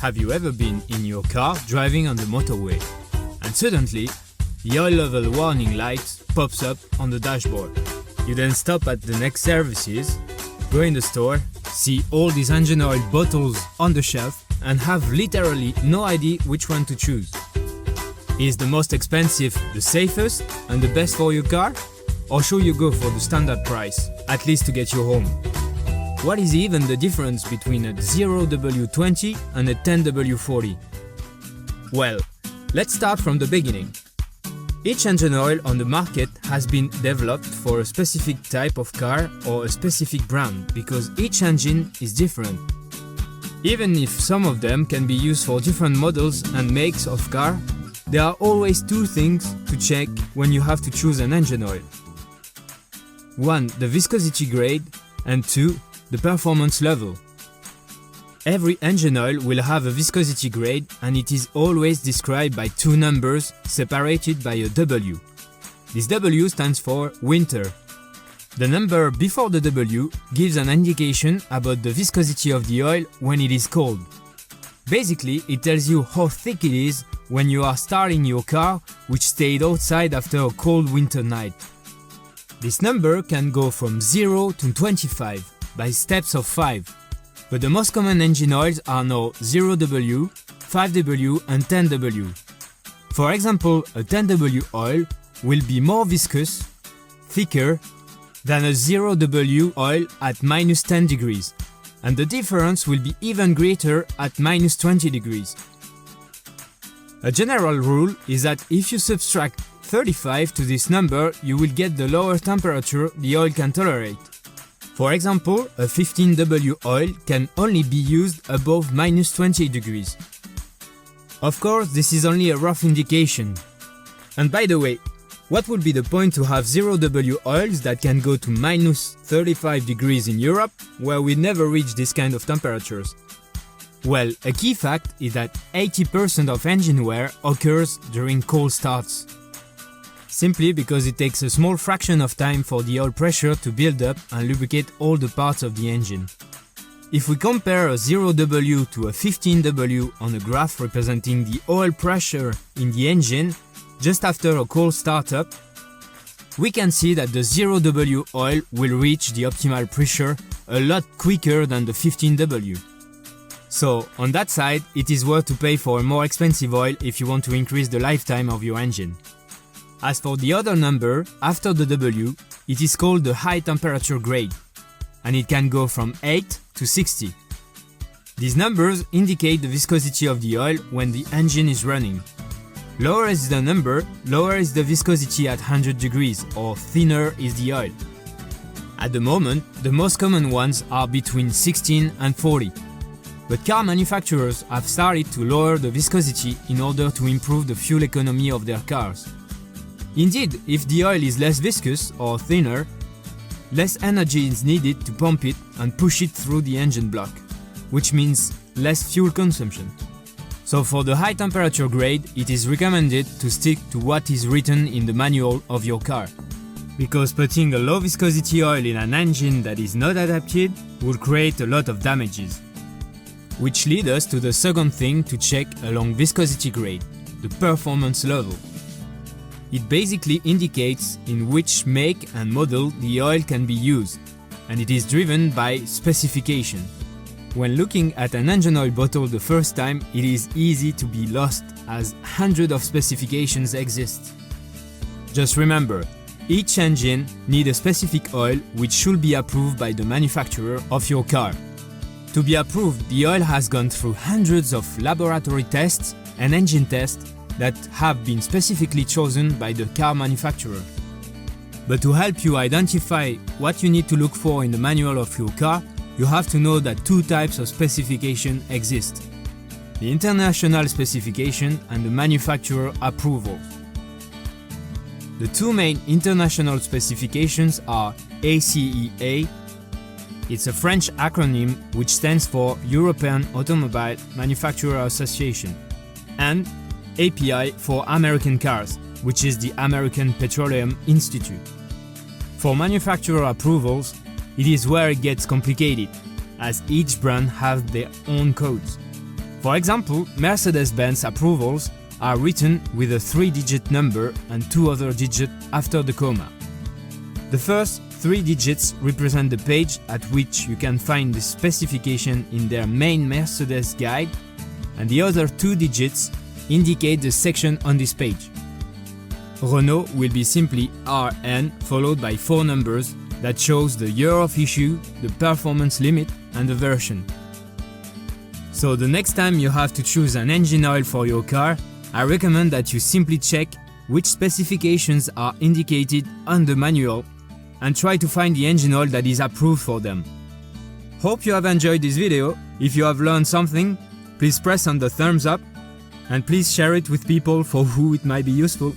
Have you ever been in your car driving on the motorway and suddenly the oil level warning light pops up on the dashboard? You then stop at the next services, go in the store, see all these engine oil bottles on the shelf and have literally no idea which one to choose. Is the most expensive the safest and the best for your car? Or should you go for the standard price, at least to get you home? What is even the difference between a 0W20 and a 10W40? Well, let's start from the beginning. Each engine oil on the market has been developed for a specific type of car or a specific brand because each engine is different. Even if some of them can be used for different models and makes of car, there are always two things to check when you have to choose an engine oil. 1. The viscosity grade, and 2. The performance level. Every engine oil will have a viscosity grade and it is always described by two numbers separated by a W. This W stands for winter. The number before the W gives an indication about the viscosity of the oil when it is cold. Basically, it tells you how thick it is when you are starting your car, which stayed outside after a cold winter night. This number can go from 0 to 25 by steps of 5, but the most common engine oils are now 0W, 5W and 10W. For example, a 10W oil will be more viscous, thicker than a 0W oil at minus 10 degrees, and the difference will be even greater at minus 20 degrees. A general rule is that if you subtract 35 to this number, you will get the lower temperature the oil can tolerate. For example, a 15W oil can only be used above minus 20 degrees. Of course, this is only a rough indication. And by the way, what would be the point to have 0W oils that can go to minus 35 degrees in Europe, where we never reach this kind of temperatures? Well, a key fact is that 80% of engine wear occurs during cold starts. Simply because it takes a small fraction of time for the oil pressure to build up and lubricate all the parts of the engine. If we compare a 0W to a 15W on a graph representing the oil pressure in the engine just after a cold startup, we can see that the 0W oil will reach the optimal pressure a lot quicker than the 15W. So, on that side, it is worth to pay for a more expensive oil if you want to increase the lifetime of your engine. As for the other number, after the W, it is called the high temperature grade, and it can go from 8 to 60. These numbers indicate the viscosity of the oil when the engine is running. Lower is the number, lower is the viscosity at 100 degrees, or thinner is the oil. At the moment, the most common ones are between 16 and 40. But car manufacturers have started to lower the viscosity in order to improve the fuel economy of their cars. Indeed, if the oil is less viscous or thinner, less energy is needed to pump it and push it through the engine block, which means less fuel consumption. So for the high temperature grade, it is recommended to stick to what is written in the manual of your car. Because putting a low viscosity oil in an engine that is not adapted will create a lot of damages. Which leads us to the second thing to check along viscosity grade, the performance level. It basically indicates in which make and model the oil can be used, and it is driven by specification. When looking at an engine oil bottle the first time, it is easy to be lost as hundreds of specifications exist. Just remember, each engine needs a specific oil which should be approved by the manufacturer of your car. To be approved, the oil has gone through hundreds of laboratory tests and engine tests that have been specifically chosen by the car manufacturer. But to help you identify what you need to look for in the manual of your car, you have to know that two types of specification exist: the international specification and the manufacturer approval. The two main international specifications are ACEA, it's a French acronym which stands for European Automobile Manufacturer Association, and API for American cars, which is the American Petroleum Institute. For manufacturer approvals, it is where it gets complicated, as each brand has their own codes. For example, Mercedes-Benz approvals are written with a 3-digit number and 2 other digits after the comma. The first 3 digits represent the page at which you can find the specification in their main Mercedes guide, and the other 2 digits indicate the section on this page. Renault will be simply RN followed by 4 numbers that shows the year of issue, the performance limit and the version. So the next time you have to choose an engine oil for your car, I recommend that you simply check which specifications are indicated on the manual and try to find the engine oil that is approved for them. Hope you have enjoyed this video. If you have learned something, please press on the thumbs up and please share it with people for who it might be useful.